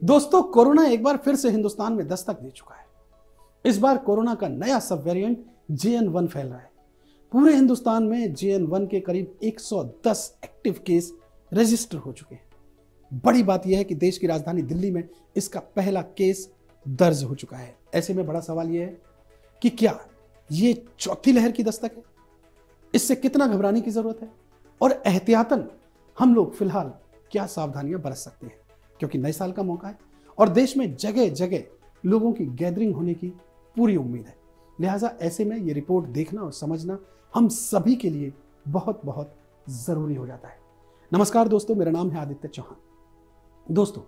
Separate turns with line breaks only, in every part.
दोस्तों, कोरोना एक बार फिर से हिंदुस्तान में दस्तक दे चुका है। इस बार कोरोना का नया सब वेरिएंट JN1 फैल रहा है। पूरे हिंदुस्तान में JN1 के करीब 110 एक्टिव केस रजिस्टर हो चुके हैं। बड़ी बात यह है कि देश की राजधानी दिल्ली में इसका पहला केस दर्ज हो चुका है। ऐसे में बड़ा सवाल यह है कि क्या ये चौथी लहर की दस्तक है? इससे कितना घबराने की जरूरत है और एहतियातन हम लोग फिलहाल क्या सावधानियां बरत सकते हैं, क्योंकि नए साल का मौका है और देश में जगह जगह लोगों की गैदरिंग होने की पूरी उम्मीद है। लिहाजा ऐसे में ये रिपोर्ट देखना और समझना हम सभी के लिए बहुत बहुत जरूरी हो जाता है। नमस्कार दोस्तों, मेरा नाम है आदित्य चौहान। दोस्तों,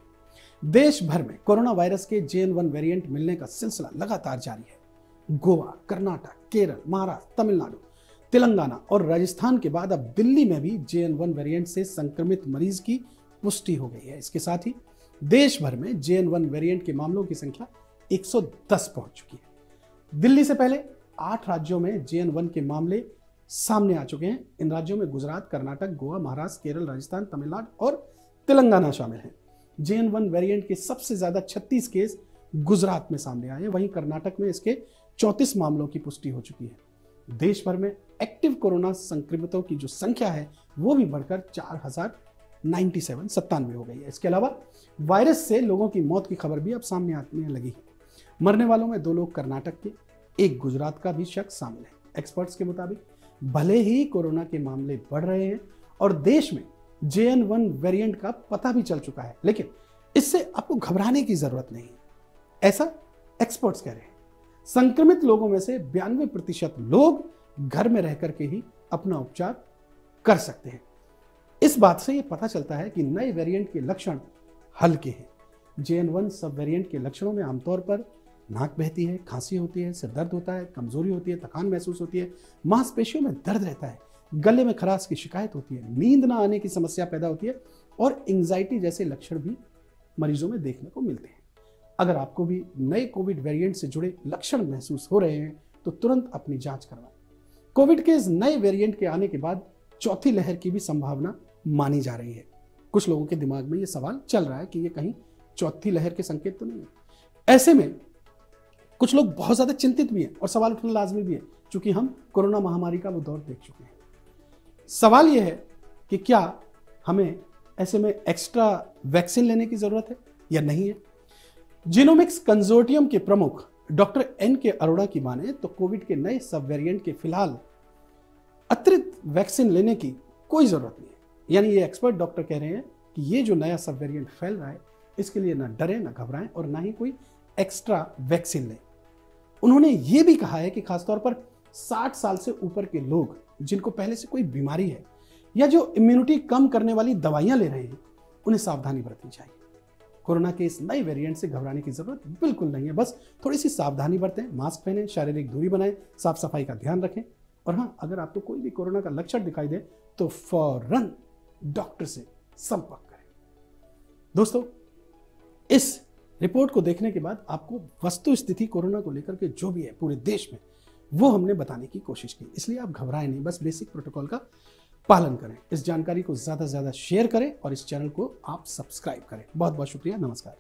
देश भर में कोरोना वायरस के JN1 वेरिएंट मिलने का सिलसिला लगातार जारी है। गोवा, कर्नाटक, केरल, महाराष्ट्र, तमिलनाडु, तेलंगाना और राजस्थान के बाद अब दिल्ली में भी JN1 वेरिएंट से संक्रमित मरीज की पुष्टि हो गई है। इसके साथ ही देश भर में JN1 वेरिएंट के मामलों की संख्या 110 पहुंच चुकी है। दिल्ली से पहले 8 राज्यों में JN1 के मामले सामने आ चुके हैं। इन राज्यों में गुजरात, कर्नाटक, गोवा, महाराष्ट्र, केरल, राजस्थान, तमिलनाडु और तेलंगाना शामिल हैं। JN1 वेरिएंट के सबसे ज्यादा 36 केस गुजरात में सामने आए हैं। वहीं कर्नाटक में इसके 34 मामलों की पुष्टि हो चुकी है। देश भर में एक्टिव कोरोना संक्रमितों की जो संख्या है वो भी बढ़कर 4097 हो गई है। इसके अलावा वायरस से लोगों की मौत की खबर भी अब सामने आने लगी है। मरने वालों में 2 लोग कर्नाटक के, 1 गुजरात का भी शख्स शामिल है। एक्सपर्ट्स के मुताबिक भले ही कोरोना के मामले बढ़ रहे हैं और देश में JN1 वेरिएंट का पता भी चल चुका है, लेकिन इससे आपको घबराने की जरूरत नहीं है, ऐसा एक्सपर्ट्स कह रहे हैं। संक्रमित लोगों में से 92% लोग घर में रह करके ही अपना उपचार कर सकते हैं। इस बात से यह पता चलता है कि नए वेरिएंट के लक्षण हल्के हैं। JN1 सब वेरिएंट के लक्षणों में आमतौर पर नाक बहती है, खांसी होती है, सिर दर्द होता है, कमजोरी होती है, थकान महसूस होती है, मांसपेशियों में दर्द रहता है, गले में खराश की शिकायत होती है, नींद ना आने की समस्या पैदा होती है और एंजाइटी जैसे लक्षण भी मरीजों में देखने को मिलते हैं। अगर आपको भी नए कोविड वेरिएंट से जुड़े लक्षण महसूस हो रहे हैं तो तुरंत अपनी जांच करवाएं। कोविड के इस नए वेरिएंट के आने के बाद चौथी लहर की भी संभावना मानी जा रही है। कुछ लोगों के दिमाग में यह सवाल चल रहा है कि यह कहीं चौथी लहर के संकेत तो नहीं है। ऐसे में कुछ लोग बहुत ज्यादा चिंतित भी हैं और सवाल उठना लाजमी भी है, क्योंकि हम कोरोना महामारी का वो दौर देख चुके हैं। सवाल यह है कि क्या हमें ऐसे में एक्स्ट्रा वैक्सीन लेने की जरूरत है या नहीं है। जीनोमिक्स कंसोर्टियम के प्रमुख डॉक्टर NK अरोड़ा की माने तो कोविड के नए सब वेरिएंट के फिलहाल अतिरिक्त वैक्सीन लेने की कोई जरूरत नहीं है। यानी ये एक्सपर्ट डॉक्टर कह रहे हैं कि ये जो नया सब वेरिएंट फैल रहा है इसके लिए ना डरे, ना घबराएं और ना ही कोई एक्स्ट्रा वैक्सीन लें। उन्होंने ये भी कहा है कि खासतौर पर 60 साल से ऊपर के लोग जिनको पहले से कोई बीमारी है या जो इम्यूनिटी कम करने वाली दवाइयां ले रहे हैं उन्हें सावधानी बरतनी चाहिए। कोरोना के इस नए वेरिएंट से घबराने की जरूरत बिल्कुल नहीं है। बस थोड़ी सी सावधानी बरतें, मास्क पहनें, शारीरिक दूरी बनाएं, साफ सफाई का ध्यान रखें और हाँ, अगर आपको कोई भी कोरोना का लक्षण दिखाई दे तो फौरन डॉक्टर से संपर्क करें। दोस्तों, इस रिपोर्ट को देखने के बाद आपको वस्तु स्थिति कोरोना को लेकर के जो भी है पूरे देश में वो हमने बताने की कोशिश की, इसलिए आप घबराएं नहीं, बस बेसिक प्रोटोकॉल का पालन करें। इस जानकारी को ज्यादा से ज्यादा शेयर करें और इस चैनल को आप सब्सक्राइब करें। बहुत बहुत शुक्रिया। नमस्कार।